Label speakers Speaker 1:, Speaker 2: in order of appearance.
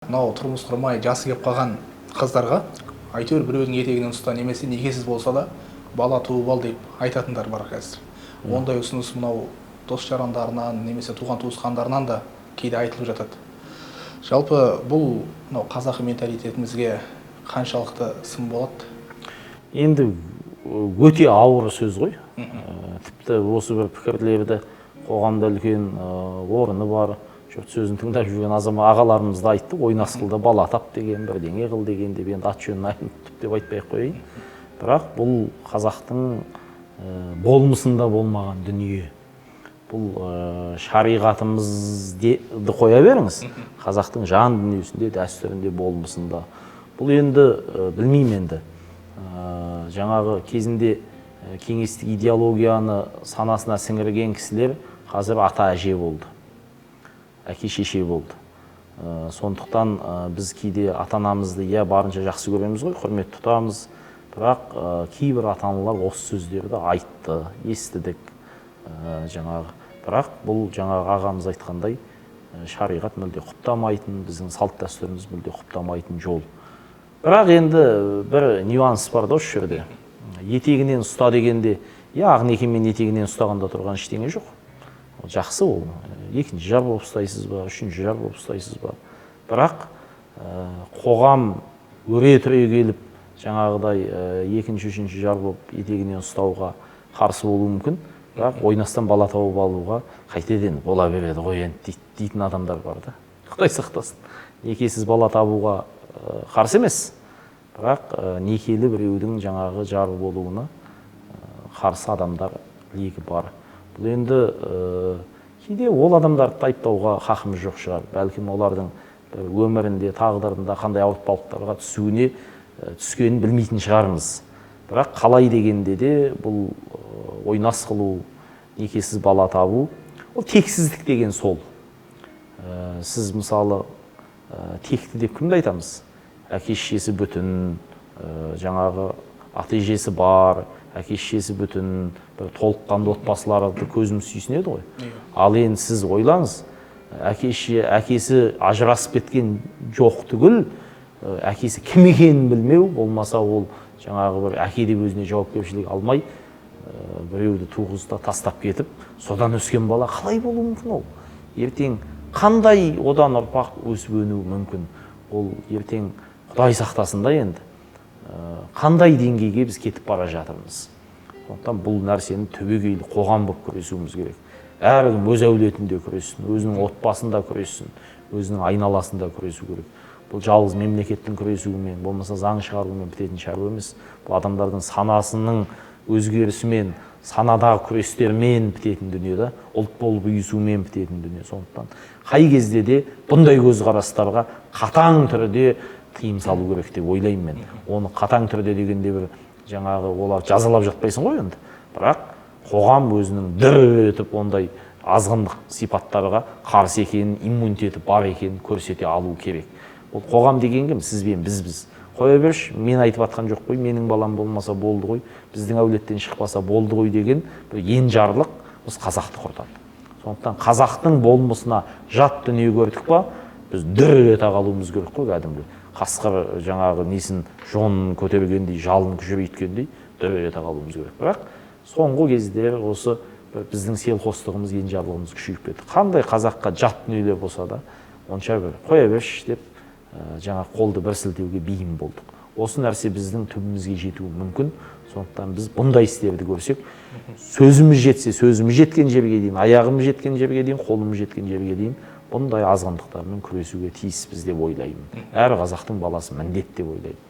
Speaker 1: Мынау тұрмыс құрмай жасы келіп қалған қыздарға әйтеуір біреудің етегінен ұста немесе некесіз болса да бала туып ал деп айтатындар бар қазір. Ондай ұсыныс мынау дос жарандарынан немесе туған туысқандарынан да кейде айтылып жатады. Жалпы бұл мынау қазақы менталитетімізге қаншалықты сын болады?
Speaker 2: Енді өте ауыр сөз ғой. Тіпті осы бір пікірлерді қоғамда үлкен орны бар. Жұрт сөзін тыңдап жүрген азамат ағаларымыз да айтты, ойнас қылды, бала тап деген, бірдеңе қыл деген деп, енді ат жөнін айтып деп айтпай-ақ қояйын. Бірақ бұл қазақтың болмысында болмаған дүние. Бұл шариғатымызды қоя беріңіз. Қазақтың жан дүниесінде, дәстүрінде, болмысында. Бұл енді білмеймін енді. Жаңағы кезінде кеңестік идеологияны санасына сіңірген кісілер қазір ата әже болды. Әке шеше болды. Сондықтан біз кейде ата-анамызды барынша жақсы көреміз ғой, құрмет тұтамыз. Бірақ кейбір ата-аналар осы сөздерді айтты, естідік. Бірақ бұл жаңағы ағамыз айтқандай шариғат мүлде құптамайтын, біздің салт дәстүріміз мүлде құптамайтын жол. Бірақ енді бір нюанс бар да осы жерде. Етегінен ұста дегенде, ағнекемен етегінен ұстағанда тұрған ештеңе жоқ. Жақсы ол. Екінші жар болып ұстайсыз ба, үшінші жар болып ұстайсыз ба. Бірақ қоғам өре түре келіп, жаңағыдай екінші, үшінші жар болып етегінен ұстауға қарсы болуы мүмкін. Бірақ ойнастан бала тауып алуға қайтеден бола береді ғой енді дейтін адамдар бар да. Құдай сақтасын. Некесіз бала табуға қарсы емес. Бірақ некелі біреудің жаңағы жары болуына қарсы адамдар легі бар. Бұл енді кейде ол адамдарды айыптауға хақымыз жоқ шығар. Бәлкім олардың өмірінде, тағдырында қандай ауыртпалықтарға түскенін білмейтін шығармыз. Бірақ қалай дегенде де бұл ойнас қылу, некесіз бала табу, ол тексіздік деген сол. Сіз мысалы текті деп кімді айтамыз? Әке-шешесі бүтін, жаңағы ата-әжесі бар, әке-шешесі бүтін, бір толыққанды отбасыларды көзіміз сүйсінеді ғой. Ал енді сіз ойлаңыз, әкесі ажырасып кеткен жоқ түгіл, әкесі кім екенін білмеу, болмаса ол жаңағы бір әке деп өзіне жауапкершілік алмай, біреуді туғызда тастап кетіп, содан өскен бала қалай болуы мүмкін ол? Ертең қандай одан ұрпақ өсіп өнуі мүмкін? Ол ертең Құдай сақтасын да енді. Қандай деңгейге біз кетіп бара жатырмыз. Сондықтан бұл нәрсені түбегейлі қоғам болып күресуіміз керек. Әркім өз әулетінде күресін, өзінің отбасында күресін, өзінің айналасында күресу керек. Бұл жалғыз мемлекеттің күресуімен, болмаса заң шығаруымен бітетін шаруа емес. Бұл адамдардың санасының өзгерісімен, санадағы күрестермен бітетін дүние да, ұлт болып үйісумен бітетін дүние. Сондықтан қай кезде де бұндай көзқарастарға қатаң түрде тыйым салу керек деп ойлаймын мен. Оны қатаң түрде дегенде бір жаңағы олар жазалап жатпайсың ғой енді. Бірақ қоғам өзінің дір етіп ондай азғындық сипаттарға қарсы екенін, иммунитеті бар екенін көрсете алу керек. Ол қоғам деген кім? Сіз бен біз. Қоя берші, мен айтып атқан жоқ қой, менің балам болмаса болды ғой, біздің әулеттен шықпаса болды ғой деген бір енжарлық біз қазақты құртады. Сондықтан қазақтың болмысына жат дүние көрдік па, біз дір ете қалуымыз керек қой кәдімгі. Қасқыр жаңағы несін жонын көтергендей, жалын күжірейткендей дір ете қалуымыз керек. Бірақ соңғы кездері осы біздің селқостығымыз, енжарлығымыз күшейіп кетті. Қандай қазаққа жат дүниелер болса да, онша бір қоя берші деп жаңағы қолды бір сілтеуге бейім болдық. Осы нәрсе біздің түбімізге жетуі мүмкін. Сондықтан біз бұндай істерді көрсек, сөзіміз жетсе, сөзіміз жеткен жерге дейін, аяғымыз жеткен жерге дейін, қолымыз жеткен жерге дейін бұндай азғындықтармен күресуге тиіспіз деп ойлаймын. Әр қазақтың баласы міндет деп ойлаймын.